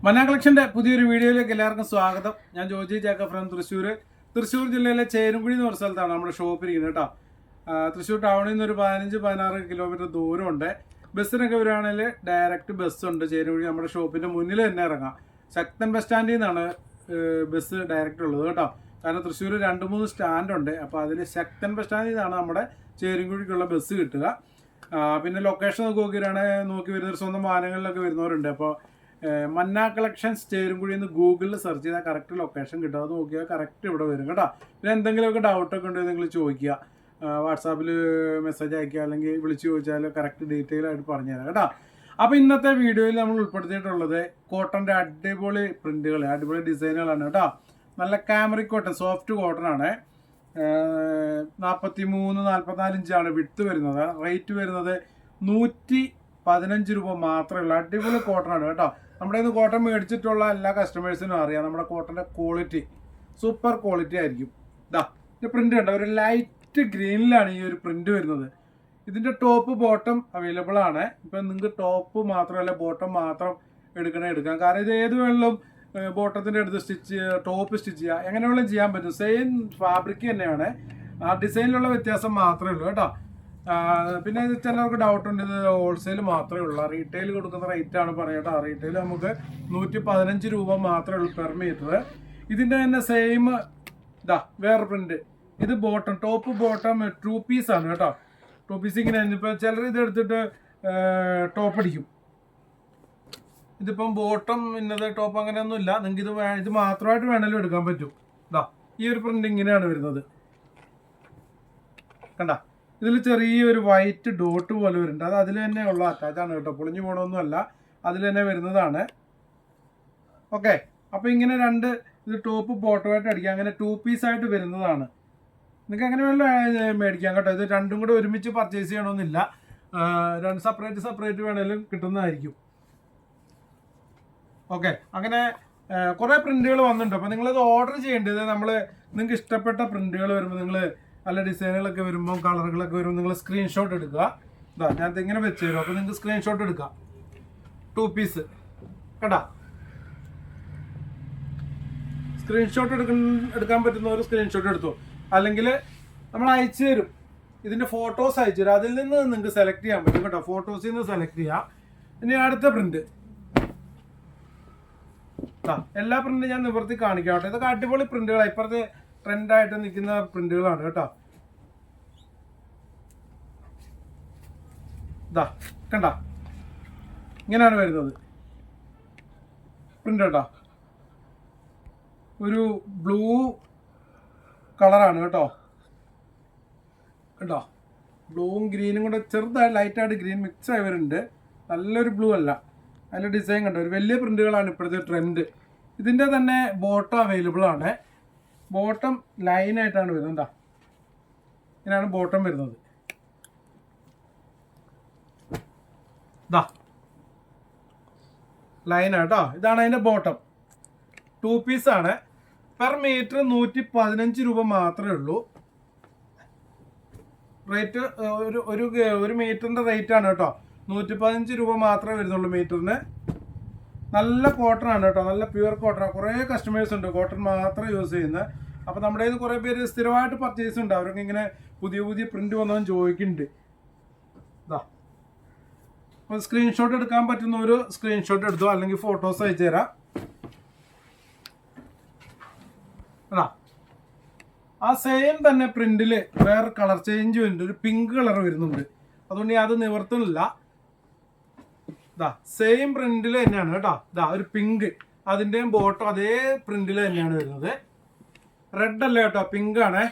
മന്ന കളക്ഷന്റെ പുതിയൊരു വീഡിയോയിലേക്ക് എല്ലാവർക്കും സ്വാഗതം. ഞാൻ ജോജി ജേക്കബ് ഫ്രം തൃശ്ശൂർ ജില്ലയിലെ ചേരുംകുഴി എന്ന് പറഞ്ഞ സ്ഥലത്താണ് നമ്മുടെ ഷോപ്പിരിക്കുന്നത് കേട്ടോ. തൃശ്ശൂർ ടൗണിൽ നിന്ന് ഒരു 15-16 കിലോമീറ്റർ ദൂരമുണ്ട്. ബസ്സിനൊക്കെ വരികയാണെങ്കിൽ ഡയറക്റ്റ് ബസ്സുണ്ട്. ചേരുംകുഴി നമ്മുടെ ഷോപ്പിന്റെ മുന്നിൽ തന്നെ ഇറങ്ങാം. ശക്തൻ ബസ് സ്റ്റാൻഡിൽ നിന്നാണ് ബസ് ഡയറക്റ്റ് ഉള്ളത് കേട്ടോ. കാരണം തൃശ്ശൂർ 2-3 സ്റ്റാൻഡുണ്ട്. അപ്പോൾ അതിൽ ശക്തൻ ബസ് സ്റ്റാൻഡിൽ നിന്നാണ് നമ്മുടെ ചേരുംകുഴിക്കുള്ള ബസ് കിട്ടുക. പിന്നെ ലൊക്കേഷൻ നോക്കി വരുന്നവർ സ്വന്തം വാഹനങ്ങളിലൊക്കെ വരുന്നവരുണ്ട്. അപ്പോൾ മന്ന കളക്ഷൻസ് ചേരുംകുഴി എന്ന് ഗൂഗിളിൽ സെർച്ച് ചെയ്താൽ കറക്റ്റ് ലൊക്കേഷൻ കിട്ടും. അത് നോക്കിയാൽ കറക്റ്റ് ഇവിടെ വരും കേട്ടോ. പിന്നെ എന്തെങ്കിലുമൊക്കെ ഡൗട്ടൊക്കെ ഉണ്ടെങ്കിൽ നിങ്ങൾ ചോദിക്കുക, വാട്സാപ്പിൽ മെസ്സേജ് അയക്കുക, അല്ലെങ്കിൽ വിളിച്ച് ചോദിച്ചാൽ കറക്റ്റ് ഡീറ്റെയിൽ ആയിട്ട് പറഞ്ഞുതരാം കേട്ടോ. അപ്പോൾ ഇന്നത്തെ വീഡിയോയിൽ നമ്മൾ ഉൾപ്പെടുത്തിയിട്ടുള്ളത് കോട്ടൻ്റെ അടിപൊളി പ്രിൻറ്റുകൾ, അടിപൊളി ഡിസൈനുകളാണ് കേട്ടോ. നല്ല കാമറിക് കോട്ടൺ, സോഫ്റ്റ് കോട്ടൺ ആണ്. 43-44 ഇഞ്ചാണ് വിട്ട് വരുന്നത്. റേറ്റ് വരുന്നത് 115 രൂപ മാത്രമേ ഉള്ളൂ. അടിപൊളി കോട്ടൺ ആണ് കേട്ടോ. നമ്മുടെ ഇന്ന് കോട്ടൺ മേടിച്ചിട്ടുള്ള എല്ലാ കസ്റ്റമേഴ്സിനും അറിയാം നമ്മുടെ കോട്ടൻ്റെ ക്വാളിറ്റി സൂപ്പർ ക്വാളിറ്റി ആയിരിക്കും. ഇതാ ഇത് പ്രിന്റ് കണ്ടോ, ഒരു ലൈറ്റ് ഗ്രീനിലാണ് ഈ ഒരു പ്രിന്റ് വരുന്നത്. ഇതിന്റെ ടോപ്പ് ബോട്ടം അവൈലബിൾ ആണ്. ഇപ്പം നിങ്ങൾക്ക് ടോപ്പ് മാത്രമല്ല ബോട്ടം മാത്രം എടുക്കാം. കാരണം ഇത് ഏത് വേണമെങ്കിലും ബോട്ടത്തിന്റെ അടുത്ത് ടോപ്പ് സ്റ്റിച്ച് ചെയ്യുക, എങ്ങനെ വേണമെങ്കിലും ചെയ്യാൻ പറ്റും. സെയിം ഫാബ്രിക് തന്നെയാണ്, ആ ഡിസൈനിലുള്ള വ്യത്യാസം മാത്രമേ ഉള്ളൂ കേട്ടോ. പിന്നെ ചിലർക്ക് ഡൗട്ട് ഉണ്ട്, ഇത് ഹോൾസെയിൽ മാത്രമേ ഉള്ളൂ. റീറ്റെയിൽ കൊടുക്കുന്ന റേറ്റ് ആണ് പറയട്ടോ. റീറ്റെയിൽ നമുക്ക് 115 രൂപ മാത്രമേ ഉള്ളൂ പെർ മീറ്റർ. ഇതിന്റെ തന്നെ സെയിം ഇതാ വേറെ പ്രിന്റ്. ഇത് ബോട്ടം, ടോപ്പ് ബോട്ടം 2 പീസ് ആണ് കേട്ടോ. 2 പീസ് ഇങ്ങനെ. ഇപ്പൊ ചിലർ ഇത് എടുത്തിട്ട് ടോപ്പ് അടിക്കും. ഇതിപ്പം ബോട്ടം ഇന്നത് ടോപ്പ് അങ്ങനെയൊന്നും ഇല്ല. നിങ്ങൾക്ക് ഇത് മാത്രമായിട്ട് വേണമെങ്കിലും എടുക്കാൻ പറ്റും. ഇതാ ഈ ഒരു പ്രിന്റ് ഇങ്ങനെയാണ് വരുന്നത് കണ്ട. ഇതിൽ ചെറിയൊരു വൈറ്റ് ഡോട്ട് പോലെ വരുന്നുണ്ട്. അത് അതിൽ തന്നെ ഉള്ള അറ്റാച്ചാണ് കേട്ടോ, പൊളിഞ്ഞു പോകണമൊന്നും അല്ല, അതിൽ തന്നെ വരുന്നതാണ്. ഓക്കെ, അപ്പോൾ ഇങ്ങനെ ഇത് ടോപ്പ് ബോട്ടമായിട്ട് അടിക്കാം. അങ്ങനെ 2 പീസായിട്ട് വരുന്നതാണ്. നിങ്ങൾക്ക് അങ്ങനെ വേണമെങ്കിലും മേടിക്കാം കേട്ടോ. ഇത് രണ്ടും കൂടെ ഒരുമിച്ച് പർച്ചേസ് ചെയ്യണമെന്നില്ല, രണ്ട് സെപ്പറേറ്റ് വേണമെങ്കിലും കിട്ടുന്നതായിരിക്കും. ഓക്കെ, അങ്ങനെ കുറേ പ്രിന്റുകൾ വന്നിട്ടുണ്ട്. അപ്പോൾ നിങ്ങളത് ഓർഡർ ചെയ്യേണ്ടത് നിങ്ങൾക്ക് ഇഷ്ടപ്പെട്ട പ്രിന്റുകൾ വരുമ്പോൾ നിങ്ങൾ നല്ല ഡിസൈനുകളൊക്കെ വരുമ്പോൾ കളറുകളൊക്കെ വരുമ്പോൾ നിങ്ങൾ സ്ക്രീൻഷോട്ട് എടുക്കുക. ഇതാ ഞാൻ ഇങ്ങനെ വെച്ച് തരും. അപ്പോൾ നിങ്ങൾക്ക് സ്ക്രീൻഷോട്ട് എടുക്കാം. 2 പീസ് കേട്ടാ. സ്ക്രീൻഷോട്ട് എടുക്കാൻ പറ്റുന്ന ഒരു സ്ക്രീൻഷോട്ട് എടുത്തു, അല്ലെങ്കിൽ നമ്മൾ അയച്ചു തരും. ഇതിൻ്റെ ഫോട്ടോസ് അയച്ചു തരും, അതിൽ നിന്ന് നിങ്ങൾക്ക് സെലക്ട് ചെയ്യാൻ പറ്റും കേട്ടോ. ഫോട്ടോസിൽ നിന്ന് സെലക്ട് ചെയ്യാം. ഇനി അടുത്ത പ്രിന്റ്, എല്ലാ പ്രിന്റും ഞാൻ നിവർത്തി കാണിക്കാം കേട്ടോ. ഇതൊക്കെ അടിപൊളി പ്രിന്റുകളാണ്, ഇപ്പുറത്തെ ട്രെൻഡായിട്ട് നിൽക്കുന്ന പ്രിന്റുകളാണ് കേട്ടോ. ഇതാ കണ്ട, ഇങ്ങനെയാണ് വരുന്നത് പ്രിന്റ് കേട്ടോ. ഒരു ബ്ലൂ കളറാണ് കേട്ടോ. കേട്ടോ, ബ്ലൂവും ഗ്രീനും കൂടെ ചെറുതായി ലൈറ്റായിട്ട് ഗ്രീൻ മിക്സ് ആയി വരുന്നുണ്ട്. നല്ലൊരു ബ്ലൂ അല്ല, അതിൻ്റെ ഡിസൈൻ കണ്ടോ. ഒരു വലിയ പ്രിന്റുകളാണ് ഇപ്പോഴത്തെ ട്രെൻഡ്. ഇതിൻ്റെ തന്നെ ബോട്ടം അവൈലബിൾ ആണ്. ബോട്ടം ലൈനായിട്ടാണ് വരുന്നത്. ഇങ്ങനെയാണ് ബോട്ടം വരുന്നത്. ഇതാ ലൈനാട്ടോ, ഇതാണ് അതിൻ്റെ ബോട്ടം. 2 പീസാണ്. പെർ മീറ്റർ 115 രൂപ മാത്രമേ ഉള്ളൂ. റേറ്റ് ഒരു മീറ്ററിൻ്റെ റേറ്റ് ആണ് കേട്ടോ. 115 രൂപ മാത്രമേ വരുന്നുള്ളൂ മീറ്ററിന്. നല്ല കോട്ടൺ ആണ് കേട്ടോ, നല്ല പ്യുവർ കോട്ടൺ. കുറേ കസ്റ്റമേഴ്സ് ഉണ്ട് കോട്ടൺ മാത്രം യൂസ് ചെയ്യുന്നത്. അപ്പോൾ നമ്മുടെ കയ്യിൽ കുറേ പേര് സ്ഥിരമായിട്ട് പർച്ചേസ് ഉണ്ട്. അവർക്ക് ഇങ്ങനെ പുതിയ പ്രിന്റ് വന്നവൻ ചോദിക്കുന്നുണ്ട്. ഇതാ അപ്പോൾ സ്ക്രീൻഷോട്ട് എടുക്കാൻ പറ്റുന്ന ഒരു സ്ക്രീൻഷോട്ട് എടുത്തോ, അല്ലെങ്കിൽ ഫോട്ടോസ് അയച്ചു തരാം. അതാ ആ സെയിം തന്നെ പ്രിന്റിൽ വേറെ കളർ ചേഞ്ച് വരുന്നുണ്ട്. ഒരു പിങ്ക് കളർ വരുന്നുണ്ട്, അതുകൊണ്ട് ഞാൻ അത് നിവർത്തുന്നില്ല. ഇതാ സെയിം പ്രിന്റിൽ തന്നെയാണ് കേട്ടോ. ഇതാ ഒരു പിങ്ക്, അതിൻ്റെയും ബോട്ടം അതേ പ്രിന്റിൽ തന്നെയാണ് വരുന്നത്. റെഡ് അല്ല കേട്ടോ, പിങ്ക് ആണേ.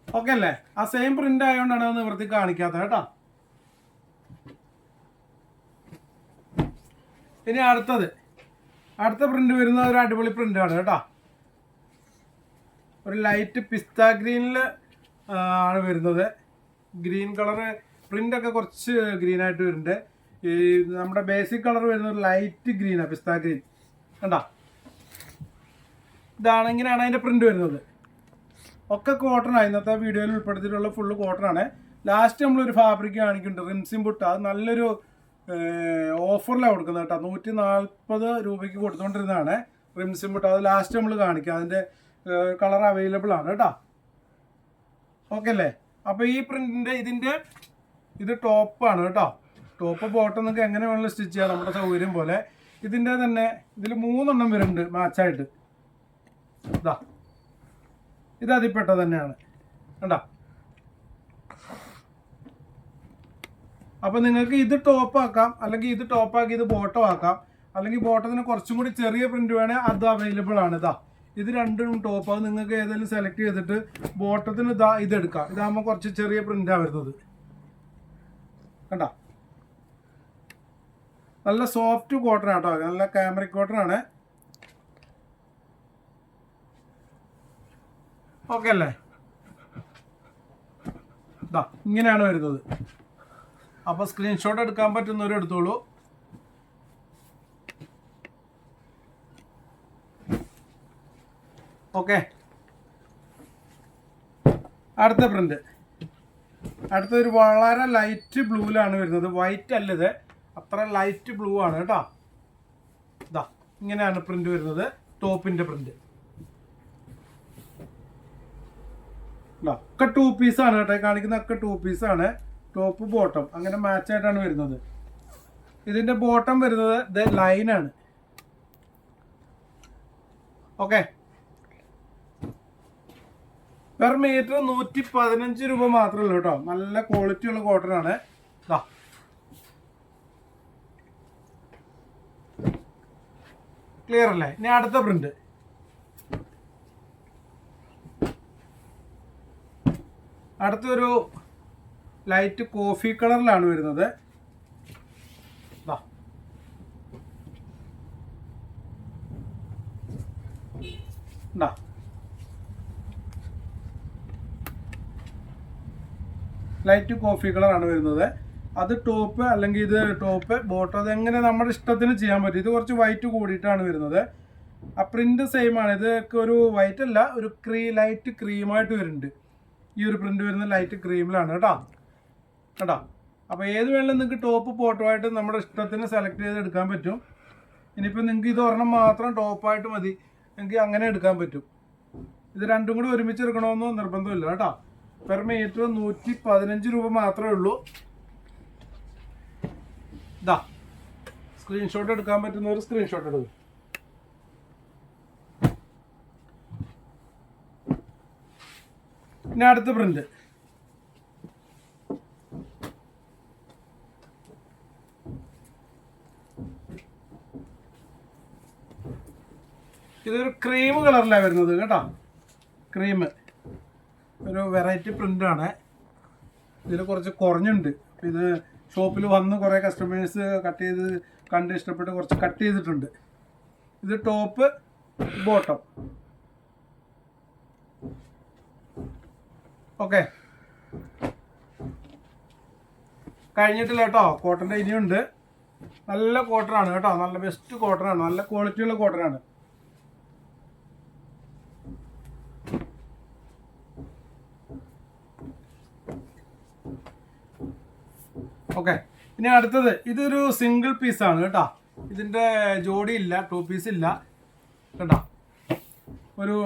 ഓക്കെ അല്ലേ? ആ സെയിം പ്രിന്റ് ആയതുകൊണ്ടാണ് അത് നിവർത്തി കാണിക്കാത്തത് കേട്ടോ. ഇനി അടുത്ത പ്രിന്റ് വരുന്നത് ഒരു അടിപൊളി പ്രിന്റ് ആണ് കേട്ടോ. ഒരു ലൈറ്റ് പിസ്ത ഗ്രീനിൽ ആണ് വരുന്നത്. ഗ്രീൻ കളറ് പ്രിന്റ് ഒക്കെ കുറച്ച് ഗ്രീൻ ആയിട്ട് വരുന്നുണ്ട്. ഈ നമ്മുടെ ബേസിക് കളർ വരുന്നത് ലൈറ്റ് ഗ്രീനാണ്, പിസ്ത ഗ്രീൻ കണ്ടോ. ഇങ്ങനെയാണ് അതിൻ്റെ പ്രിന്റ് വരുന്നത്. ഒക്കെ കോട്ടണാണ്. ഇന്നത്തെ വീഡിയോയിൽ ഉൾപ്പെടുത്തിയിട്ടുള്ള ഫുള്ള് കോട്ടണാണ്. ലാസ്റ്റ് നമ്മളൊരു ഫാബ്രിക് കാണിക്കുന്നുണ്ട്, റിൻസിം പുട്ട്. അത് നല്ലൊരു ഓഫറിലാണ് കൊടുക്കുന്നത് കേട്ടോ. 140 രൂപയ്ക്ക് കൊടുത്തുകൊണ്ടിരുന്നതാണ് റിം സിം കേട്ടോ. അത് ലാസ്റ്റ് നമ്മൾ കാണിക്കാം, അതിൻ്റെ കളർ അവൈലബിൾ ആണ് കേട്ടോ. ഓക്കെ അല്ലേ? അപ്പോൾ ഈ പ്രിൻറ്റിൻ്റെ ഇത് ടോപ്പാണ് കേട്ടോ. ടോപ്പ് ബോട്ടം നിങ്ങൾക്ക് എങ്ങനെ വേണമെങ്കിലും സ്റ്റിച്ച് ചെയ്യാം, നമ്മുടെ സൗകര്യം പോലെ. ഇതിൻ്റെ തന്നെ ഇതിൽ 3 എണ്ണം വരുന്നുണ്ട് മാച്ചായിട്ട്. ഇത് അതിൽപ്പെട്ട തന്നെയാണ് കണ്ടോ. അപ്പോൾ നിങ്ങൾക്ക് ഇത് ടോപ്പാക്കാം, അല്ലെങ്കിൽ ഇത് ടോപ്പാക്കി ഇത് ബോട്ടം ആക്കാം, അല്ലെങ്കിൽ ബോട്ടത്തിന് കുറച്ചും കൂടി ചെറിയ പ്രിന്റ് വേണേൽ അത് അവൈലബിൾ ആണ്. ഇത് രണ്ടും ടോപ്പ്. അത് നിങ്ങൾക്ക് ഏതെങ്കിലും സെലക്ട് ചെയ്തിട്ട് ബോട്ടത്തിന് ഇതെടുക്കാം. ഇതാകുമ്പോൾ കുറച്ച് ചെറിയ പ്രിന്റാണ് വരുന്നത് കണ്ടോ. നല്ല സോഫ്റ്റ് കോട്ടൺ ആട്ടോ, നല്ല കാമറിക് കോട്ടൺ ആണ്. ഓക്കെ അല്ലേ? ഇങ്ങനെയാണ് വരുന്നത്. അപ്പോൾ സ്ക്രീൻഷോട്ട് എടുക്കാൻ പറ്റുന്നവരും എടുത്തോളൂ. ഓക്കെ, അടുത്ത പ്രിന്റ്. അടുത്തൊരു വളരെ ലൈറ്റ് ബ്ലൂവിലാണ് വരുന്നത്. വൈറ്റ് അല്ല, ഇത് അത്ര ലൈറ്റ് ബ്ലൂ ആണ് കേട്ടോ. ഇങ്ങനെയാണ് പ്രിന്റ് വരുന്നത്, ടോപ്പിന്റെ പ്രിന്റ്. ഒക്കെ 2 പീസാണ് കേട്ടോ, കാണിക്കുന്ന ഒക്കെ 2 പീസാണ്. ടോപ്പ് ബോട്ടം അങ്ങനെ മാച്ചായിട്ടാണ് വരുന്നത്. ഇതിന്റെ ബോട്ടം വരുന്നത് ലൈനാണ്. ഓക്കെ, പെർ മീറ്റർ 115 രൂപ മാത്രമേ ഉള്ളൂ കേട്ടോ. നല്ല ക്വാളിറ്റി ഉള്ള കോട്ടൺ ആണ്. ക്ലിയർ അല്ലേ? ഇനി അടുത്ത പ്രിന്റ്. അടുത്തൊരു ലൈറ്റ് കോഫി കളറിലാണ് വരുന്നത്. ലൈറ്റ് കോഫി കളറാണ് വരുന്നത്. അത് ടോപ്പ്, അല്ലെങ്കിൽ ഇത് ടോപ്പ് ബോട്ടം, അതെങ്ങനെ നമ്മുടെ ഇഷ്ടത്തിന് ചെയ്യാൻ പറ്റും. ഇത് കുറച്ച് വൈറ്റ് കൂടിയിട്ടാണ് വരുന്നത്. ആ പ്രിന്റ് സെയിം ആണ്. ഇതൊക്കെ ഒരു വൈറ്റ് അല്ല, ഒരു ലൈറ്റ് ക്രീമായിട്ട് വരുന്നുണ്ട്. ഈ ഒരു പ്രിന്റ് വരുന്നത് ലൈറ്റ് ക്രീമിലാണ് കേട്ടോ. അപ്പോൾ ഏത് വേണമെങ്കിലും നിങ്ങൾക്ക് ടോപ്പ് ബോട്ടമായിട്ട് നമ്മുടെ ഇഷ്ടത്തിന് സെലക്ട് ചെയ്ത് എടുക്കാൻ പറ്റും. ഇനിയിപ്പോൾ നിങ്ങൾക്ക് ഇത് ഒരെണ്ണം മാത്രം ടോപ്പായിട്ട് മതി എങ്കിൽ അങ്ങനെ എടുക്കാൻ പറ്റും. ഇത് രണ്ടും കൂടി ഒരുമിച്ച് എടുക്കണമെന്നോ നിർബന്ധമില്ല കേട്ടോ. പെർ മീറ്റർ 115 രൂപ മാത്രമേ ഉള്ളൂ. സ്ക്രീൻഷോട്ട് എടുക്കാൻ പറ്റുന്നവർ സ്ക്രീൻഷോട്ട് എടുക്കും. ഇനി അടുത്ത പ്രിന്റ്. ഇതൊരു ക്രീം കളറിലാണ് വരുന്നത് കേട്ടോ. ക്രീം ഒരു വെറൈറ്റി പ്രിൻ്റാണ്. ഇതിൽ കുറച്ച് കുറഞ്ഞുണ്ട്. ഇത് ഷോപ്പിൽ വന്ന് കുറേ കസ്റ്റമേഴ്സ് കട്ട് ചെയ്ത് കണ്ട് ഇഷ്ടപ്പെട്ട് കുറച്ച് കട്ട് ചെയ്തിട്ടുണ്ട്. ഇത് ടോപ്പ് ബോട്ടം. ഓക്കെ, കഴിഞ്ഞിട്ടില്ല കേട്ടോ. കോട്ടൻ്റെ ഇനിയുണ്ട്. നല്ല കോട്ടനാണ് കേട്ടോ, നല്ല ബെസ്റ്റ് കോട്ടനാണ്, നല്ല ക്വാളിറ്റിയുള്ള കോട്ടനാണ്. ഓക്കെ, ഇനി അടുത്തത് ഇതൊരു സിംഗിൾ പീസാണ് കേട്ടോ. ഇതിൻ്റെ ജോഡി ഇല്ല, 2 പീസ് ഇല്ല കേട്ടോ. ഒരു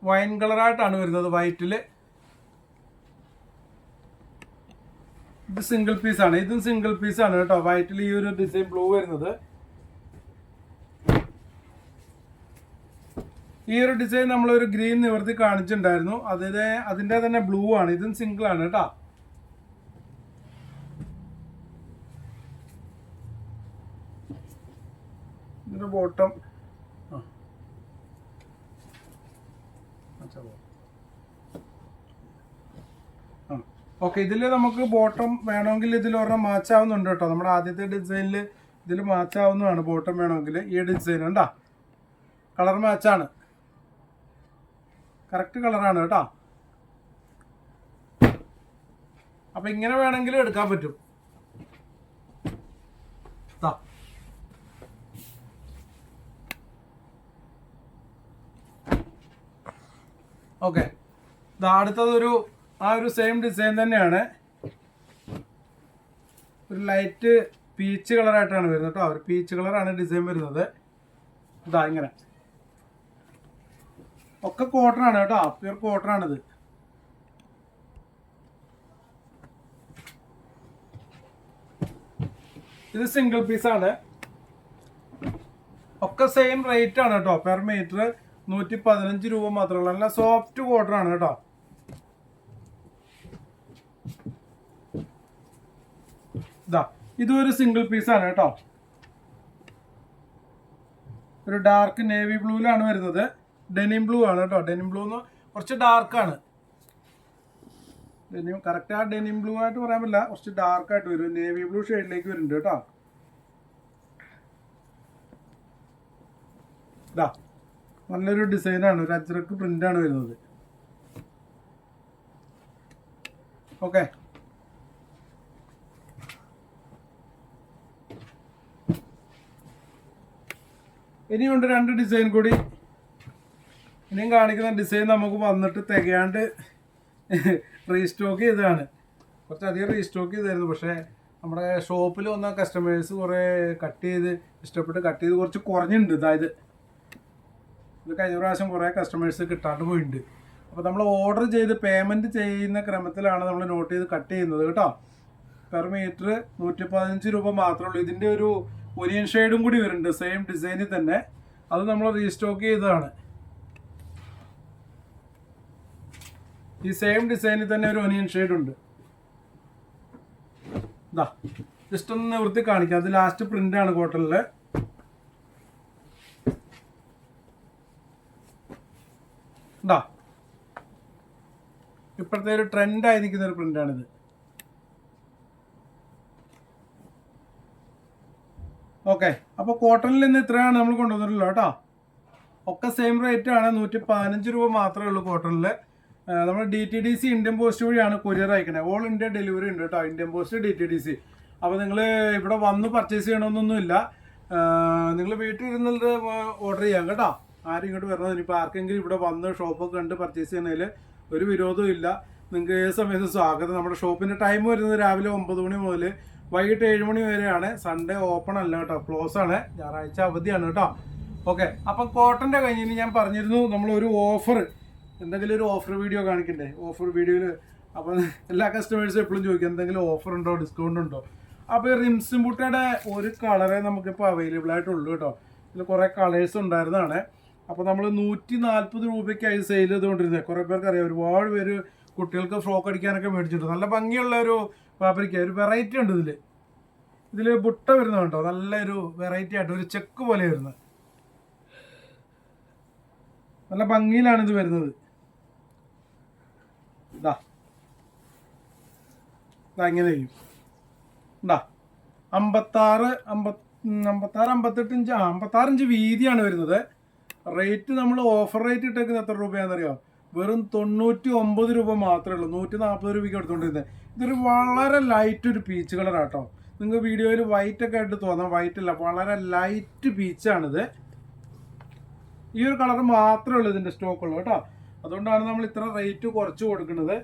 വൈൻ കളറായിട്ടാണ് വരുന്നത്, വൈറ്റിൽ. ഇത് സിംഗിൾ പീസാണ്, ഇതും സിംഗിൾ പീസാണ് കേട്ടോ. വൈറ്റിൽ ഈ ഒരു ഡിസൈൻ ബ്ലൂ വരുന്നത്. ഈ ഒരു ഡിസൈൻ നമ്മളൊരു ഗ്രീൻ നിവർത്തി കാണിച്ചിട്ടുണ്ടായിരുന്നു. അതിൻ്റെ തന്നെ ബ്ലൂ ആണ്. ഇതും സിംഗിൾ ആണ് കേട്ടോ. ഇതിന്റെ ബോട്ടം ഓക്കെ, ഇതിൽ നമുക്ക് ബോട്ടം വേണമെങ്കിൽ ഇതിൽ ഒരെണ്ണം മാച്ചാവുന്നുണ്ട് കേട്ടോ. നമ്മുടെ ആദ്യത്തെ ഡിസൈനിൽ ഇതിൽ മാച്ചാവുന്നതാണ് ബോട്ടം വേണമെങ്കിൽ. ഈ ഡിസൈൻ ഉണ്ടോ, കളർ മാച്ചാണ്, കറക്റ്റ് കളറാണ് കേട്ടോ. അപ്പം ഇങ്ങനെ വേണമെങ്കിലും എടുക്കാൻ പറ്റും. ഓക്കെ, അടുത്തതൊരു ആ ഒരു സെയിം ഡിസൈൻ തന്നെയാണ്. ഒരു ലൈറ്റ് പീച്ച് കളറായിട്ടാണ് വരുന്നത് കേട്ടോ. ഒരു പീച്ച് കളറാണ് ഡിസൈൻ വരുന്നത്. ഇതാ ഇങ്ങനെ ഒക്കെ കോട്ടൺ ആണ് കേട്ടോ, പ്യൂർ കോട്ടൺ ആണിത്. ഇത് സിംഗിൾ പീസാണ്. ഒക്കെ സെയിം റേറ്റ് ആണ് കേട്ടോ. പെർ മീറ്റർ 115 രൂപ മാത്രമേ ഉള്ളൂ. നല്ല സോഫ്റ്റ് കോട്ടൺ ആണ് കേട്ടോ. ഇതാ ഇതും ഒരു സിംഗിൾ പീസാണ് കേട്ടോ. ഒരു ഡാർക്ക് നേവി ബ്ലൂവിലാണ് വരുന്നത്. ഡെനിം ബ്ലൂ ആണ് കേട്ടോ. ഡെനിം ബ്ലൂ കുറച്ച് ഡാർക്കാണ്. ഡെനിം കറക്റ്റ് ആ ഡെനിം ബ്ലൂ ആയിട്ട് പറയാൻ പറ്റില്ല, കുറച്ച് ഡാർക്കായിട്ട് വരും. നേവി ബ്ലൂ ഷെയ്ഡിലേക്ക് വരുന്നുണ്ട് കേട്ടോ. ഇതാ നല്ലൊരു ഡിസൈനാണ്, ഒരു അജ്രക്ക് പ്രിന്റാണ് വരുന്നത്. ഓക്കെ, ഇനിയുണ്ട് 2 ഡിസൈൻ കൂടി. ഇനിയും കാണിക്കുന്ന ഡിസൈൻ നമുക്ക് വന്നിട്ട് തികയാണ്ട് റീസ്റ്റോക്ക് ചെയ്തതാണ്. കുറച്ചധികം റീസ്റ്റോക്ക് ചെയ്തായിരുന്നു. പക്ഷേ നമ്മുടെ ഷോപ്പിൽ വന്ന കസ്റ്റമേഴ്സ് കുറേ കട്ട് ചെയ്ത് ഇഷ്ടപ്പെട്ട് കട്ട് ചെയ്ത് കുറച്ച് കുറഞ്ഞിട്ടുണ്ട്. അതായത് ഇത് കഴിഞ്ഞ പ്രാവശ്യം കുറേ കസ്റ്റമേഴ്സ് കിട്ടാണ്ട് പോയിട്ടുണ്ട്. അപ്പോൾ നമ്മൾ ഓർഡർ ചെയ്ത് പേയ്മെൻറ്റ് ചെയ്യുന്ന ക്രമത്തിലാണ് നമ്മൾ നോട്ട് ചെയ്ത് കട്ട് ചെയ്യുന്നത് കേട്ടോ. പെർ മീറ്റർ 115 രൂപ മാത്രമേ ഉള്ളൂ. ഇതിൻ്റെ ഒരു ഒനിയൻ ഷെയ്ഡും കൂടി വരുന്നുണ്ട് സെയിം ഡിസൈനിൽ തന്നെ. അത് നമ്മൾ റീസ്റ്റോക്ക് ചെയ്തതാണ്. ഈ സെയിം ഡിസൈനിൽ തന്നെ ഒരു ഒനിയൻ ഷെയ്ഡ് ഉണ്ട്. ഇതാ ജസ്റ്റ് ഒന്ന് നിവൃത്തി കാണിക്കാം. അത് ലാസ്റ്റ് പ്രിന്റ് ആണ് കോട്ടണില്. ഇതാ ഇപ്പോഴത്തെ ഒരു ട്രെൻഡായി നിൽക്കുന്ന ഒരു പ്രിന്റാണിത്. ഓക്കെ, അപ്പോൾ കോട്ടണിൽ നിന്ന് ഇത്രയാണ് നമ്മൾ കൊണ്ടുവന്നിട്ടുള്ളത് കേട്ടോ. ഒക്കെ സെയിം റേറ്റ് ആണ്. 115 രൂപ മാത്രമേ ഉള്ളൂ കോട്ടണിൽ. നമ്മൾ DTDC ഇന്ത്യൻ പോസ്റ്റ് വഴിയാണ് കൊറിയർ അയക്കണേ. ഓൾ ഇന്ത്യ ഡെലിവറി ഉണ്ട് കേട്ടോ. Indian post DTDC. അപ്പോൾ നിങ്ങൾ ഇവിടെ വന്ന് പർച്ചേസ് ചെയ്യണമെന്നൊന്നുമില്ല. നിങ്ങൾ വീട്ടിൽ ഇരുന്നിട്ട് ഓർഡർ ചെയ്യാം കേട്ടോ. ആരും ഇങ്ങോട്ട് വരണത്. ഇപ്പോൾ ആർക്കെങ്കിലും ഇവിടെ വന്ന് ഷോപ്പൊക്കെ കണ്ട് പർച്ചേസ് ചെയ്യുന്നതിൽ ഒരു വിരോധവും ഇല്ല. നിങ്ങൾക്ക് ഏത് സമയത്ത് സ്വാഗതം. നമ്മുടെ ഷോപ്പിൻ്റെ ടൈം വരുന്നത് രാവിലെ 9 മണി മുതൽ വൈകിട്ട് 7 മണി വരെയാണ്. സൺഡേ ഓപ്പൺ അല്ല കേട്ടോ, ക്ലോസ് ആണ്. ഞായറാഴ്ച അവധിയാണ് കേട്ടോ. ഓക്കെ, അപ്പം കോട്ടൻ്റെ കഴിഞ്ഞിട്ട് ഞാൻ പറഞ്ഞിരുന്നു നമ്മളൊരു ഓഫർ, എന്തെങ്കിലും ഒരു ഓഫർ വീഡിയോ കാണിക്കണ്ടേ. ഓഫർ വീഡിയോയിൽ അപ്പം എല്ലാ കസ്റ്റമേഴ്സും എപ്പോഴും ചോദിക്കും എന്തെങ്കിലും ഓഫർ ഉണ്ടോ, ഡിസ്കൗണ്ട് ഉണ്ടോ. അപ്പോൾ റിംസും ബുട്ടയുടെ ഒരു കളറേ നമുക്കിപ്പോൾ അവൈലബിൾ ആയിട്ടുള്ളൂ കേട്ടോ. ഇതിൽ കുറേ കളേഴ്സ് ഉണ്ടായിരുന്നതാണ്. അപ്പോൾ നമ്മൾ 140 രൂപയ്ക്കായി സെയിൽ ചെയ്തുകൊണ്ടിരുന്നത്. കുറേ പേർക്ക് അറിയാം. ഒരുപാട് പേര് കുട്ടികൾക്ക് ഫ്രോക്ക് അടിക്കാനൊക്കെ മേടിച്ചിട്ടുണ്ട്. നല്ല ഭംഗിയുള്ള ഒരു ഫാബ്രിക്ക, ഒരു വെറൈറ്റി ഉണ്ട് ഇതിൽ ബുട്ട വരുന്നത് കേട്ടോ. നല്ലൊരു വെറൈറ്റി ആയിട്ട് ഒരു ചെക്ക് പോലെ വരുന്നത്. നല്ല ഭംഗിയിലാണ് ഇത് വരുന്നത്. ഇതാ ഇങ്ങനെ ചെയ്യും. ഇതാ 56, 58 ഇഞ്ച് 56 ഇഞ്ച് വീതിയാണ് വരുന്നത്. റേറ്റ് നമ്മൾ ഓഫർ റേറ്റ് ഇട്ടേക്കുന്നത് എത്ര രൂപയാണെന്നറിയാം? വെറും 99 രൂപ മാത്രമേ ഉള്ളൂ. 140 രൂപയ്ക്ക് എടുത്തുകൊണ്ടിരുന്നത്. ഇതൊരു വളരെ ലൈറ്റ് ഒരു പീച്ച് കളറാട്ടോ. നിങ്ങൾക്ക് വീഡിയോയിൽ വൈറ്റ് ഒക്കെ ആയിട്ട് തോന്നാം. വൈറ്റ് അല്ല, വളരെ ലൈറ്റ് പീച്ചാണിത്. ഈ ഒരു കളർ മാത്രമേ ഉള്ളൂ ഇതിൻ്റെ സ്റ്റോക്കുള്ളൂ കേട്ടോ. അതുകൊണ്ടാണ് നമ്മൾ ഇത്ര റേറ്റ് കുറച്ച് കൊടുക്കുന്നത്.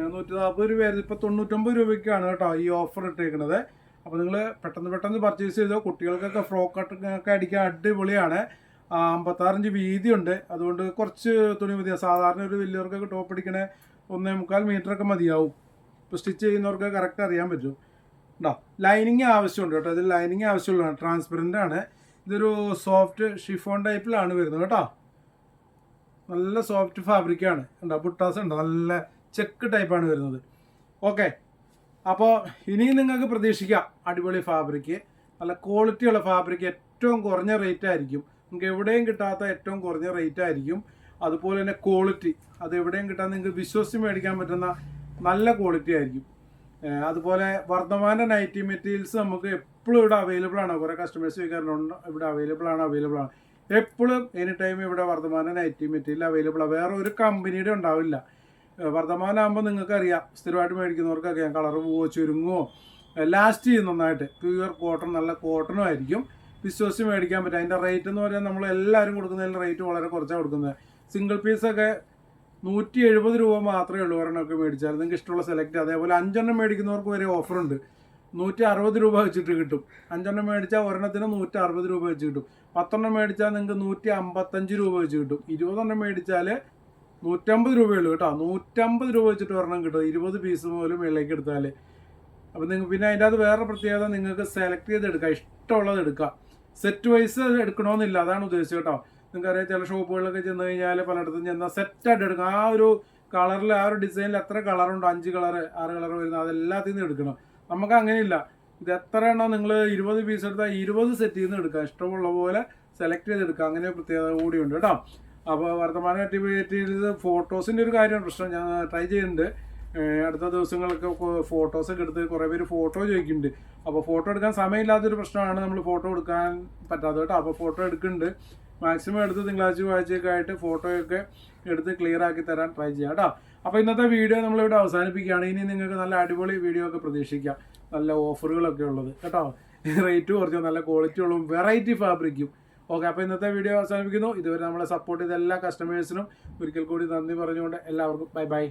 140 രൂപയായിരുന്നു. ഇപ്പോൾ 99 രൂപയ്ക്കാണ് കേട്ടോ ഈ ഓഫർ ഇട്ടേക്കുന്നത്. അപ്പോൾ നിങ്ങൾ പെട്ടെന്ന് പർച്ചേസ് ചെയ്തോ. കുട്ടികൾക്കൊക്കെ ഫ്രോക്ക് ഒക്കെ അടിക്കാൻ അടിപൊളിയാണ്. 56 ഇഞ്ച് വീതിയുണ്ട്. അതുകൊണ്ട് കുറച്ച് തുണി മതിയാവും. സാധാരണ ഒരു വലിയവർക്കൊക്കെ ടോപ്പ് അടിക്കണേ 1.25 മീറ്ററൊക്കെ മതിയാവും. ഇപ്പോൾ സ്റ്റിച്ച് ചെയ്യുന്നവർക്ക് കറക്റ്റ് അറിയാൻ പറ്റും. ഉണ്ടോ, ലൈനിങ് ആവശ്യമുണ്ട് കേട്ടോ. ഇതിൽ ലൈനിങ് ആവശ്യമുള്ളതാണ്. ട്രാൻസ്പെറൻ്റ് ആണ്. ഇതൊരു സോഫ്റ്റ് ഷിഫോൺ ടൈപ്പിലാണ് വരുന്നത് കേട്ടോ. നല്ല സോഫ്റ്റ് ഫാബ്രിക്കാണ്. ഉണ്ടോ, ബുട്ടാസ് ഉണ്ട്. നല്ല ചെക്ക് ടൈപ്പാണ് വരുന്നത്. ഓക്കെ, അപ്പോൾ ഇനിയും നിങ്ങൾക്ക് പ്രതീക്ഷിക്കാം അടിപൊളി ഫാബ്രിക്ക്, നല്ല ക്വാളിറ്റിയുള്ള ഫാബ്രിക്ക്. ഏറ്റവും കുറഞ്ഞ റേറ്റ് ആയിരിക്കും. നിങ്ങൾക്ക് എവിടെയും കിട്ടാത്ത ഏറ്റവും കുറഞ്ഞ റേറ്റ് ആയിരിക്കും. അതുപോലെ തന്നെ ക്വാളിറ്റി, അത് എവിടെയും കിട്ടാൻ നിങ്ങൾക്ക് വിശ്വസിച്ച് മേടിക്കാൻ പറ്റുന്ന നല്ല ക്വാളിറ്റി ആയിരിക്കും. അതുപോലെ വർദ്ധമാന നൈറ്റി മെറ്റീരിയൽസ് നമുക്ക് എപ്പോഴും ഇവിടെ അവൈലബിൾ ആണ്. കുറേ കസ്റ്റമേഴ്സ് ചോദിക്കാറുണ്ട് ഇവിടെ അവൈലബിൾ ആണ്. എപ്പോഴും എനി ടൈം ഇവിടെ വർദ്ധമാന നൈറ്റി മെറ്റീരിയൽ അവൈലബിൾ ആണ്. വേറെ ഒരു കമ്പനിയുടെ ഉണ്ടാവില്ല. വർദ്ധമാനാകുമ്പോൾ നിങ്ങൾക്കറിയാം, സ്ഥിരമായിട്ട് മേടിക്കുന്നവർക്കറിയാം, കളർ പോവോ ചുരുങ്ങോ ലാസ്റ്റ് ചെയ്യും നന്നായിട്ട്. പ്യുവർ കോട്ടൺ, നല്ല കോട്ടണും ആയിരിക്കും. വിശ്വസിച്ച് മേടിക്കാൻ പറ്റും. അതിൻ്റെ റേറ്റ് എന്ന് പറഞ്ഞാൽ നമ്മൾ എല്ലാവരും കൊടുക്കുന്നതിൻ്റെ റേറ്റ് വളരെ കുറച്ചാണ് കൊടുക്കുന്നത്. സിംഗിൾ പീസൊക്കെ 170 രൂപ മാത്രമേ ഉള്ളൂ. ഒരെണ്ണമൊക്കെ മേടിച്ചാൽ നിങ്ങൾക്ക് ഇഷ്ടമുള്ള സെലക്ട്. അതേപോലെ 5 എണ്ണം മേടിക്കുന്നവർക്ക് വരെ ഓഫറുണ്ട്. 160 രൂപ വെച്ചിട്ട് കിട്ടും. 5 മേടിച്ചാൽ ഒരെണ്ണത്തിന് 160 രൂപ വെച്ച് കിട്ടും. 10 മേടിച്ചാൽ നിങ്ങൾക്ക് 155 രൂപ വെച്ച് കിട്ടും. 20 മേടിച്ചാൽ 150 രൂപയുള്ളൂ കേട്ടോ. 150 രൂപ വെച്ചിട്ട് ഒരെണ്ണം കിട്ടും 20 പീസ് പോലും മേളിലേക്ക് എടുത്താൽ. അപ്പോൾ നിങ്ങൾ പിന്നെ അതിൻ്റെ അത് വേറെ പ്രത്യേകത, നിങ്ങൾക്ക് സെലക്ട് ചെയ്ത് എടുക്കാം, ഇഷ്ടമുള്ളത് എടുക്കാം. സെറ്റ് വൈസ് എടുക്കണമെന്നില്ല, അതാണ് ഉദ്ദേശിച്ചത് കേട്ടോ. നിങ്ങൾക്കറിയാം ചില ഷോപ്പുകളിലൊക്കെ ചെന്ന് കഴിഞ്ഞാൽ പലയിടത്തും ചെന്നാൽ സെറ്റായിട്ട് എടുക്കാം. ആ ഒരു കളറിൽ ആ ഒരു ഡിസൈനിൽ എത്ര കളറുണ്ടോ, 5 കളർ 6 കളർ വരുന്നത്, അതെല്ലാത്തിൽ നിന്ന് എടുക്കണം. നമുക്ക് അങ്ങനെയില്ല. ഇത് എത്ര എണ്ണം നിങ്ങൾ 20 പീസ് എടുത്താൽ 20 സെറ്റിൽ നിന്ന് എടുക്കാം. ഇഷ്ടമുള്ള പോലെ സെലക്ട് ചെയ്തെടുക്കാം. അങ്ങനെ പ്രത്യേകത കൂടിയുണ്ട് കേട്ടോ. അപ്പോൾ വർത്തമാന ആക്ടിവിറ്റീസ് ഫോട്ടോസിൻ്റെ ഒരു കാര്യമാണ് പ്രശ്നം. ഞാൻ ട്രൈ ചെയ്യുന്നുണ്ട്. അടുത്ത ദിവസങ്ങളൊക്കെ ഫോട്ടോസൊക്കെ എടുത്ത് കുറേ പേര് ഫോട്ടോ ചോദിക്കുന്നുണ്ട്. അപ്പോൾ ഫോട്ടോ എടുക്കാൻ സമയമില്ലാത്തൊരു പ്രശ്നമാണ് നമ്മൾ ഫോട്ടോ എടുക്കാൻ പറ്റാത്തത് കേട്ടോ. അപ്പോൾ ഫോട്ടോ എടുക്കുന്നുണ്ട്. മാക്സിമം എടുത്ത് തിങ്കളാഴ്ച ആഴ്ചയൊക്കെ ആയിട്ട് ഫോട്ടോയൊക്കെ എടുത്ത് ക്ലിയർ ആക്കി തരാൻ ട്രൈ ചെയ്യാം കേട്ടോ. അപ്പോൾ ഇന്നത്തെ വീഡിയോ നമ്മളിവിടെ അവസാനിപ്പിക്കുകയാണ്. ഇനി നിങ്ങൾക്ക് നല്ല അടിപൊളി വീഡിയോ ഒക്കെ പ്രതീക്ഷിക്കാം, നല്ല ഓഫറുകളൊക്കെ ഉള്ളത് കേട്ടോ. റേറ്റ് കുറച്ച് നല്ല ക്വാളിറ്റി ഉള്ളതും വെറൈറ്റി ഫാബ്രിക്കും. ഓക്കെ, അപ്പോൾ ഇന്നത്തെ വീഡിയോ അവസാനിപ്പിക്കുന്നു. ഇതുവരെ നമ്മളെ സപ്പോർട്ട് ചെയ്ത എല്ലാ കസ്റ്റമേഴ്സിനും ഒരിക്കൽ കൂടി നന്ദി പറഞ്ഞുകൊണ്ട് എല്ലാവർക്കും ബൈ ബൈ.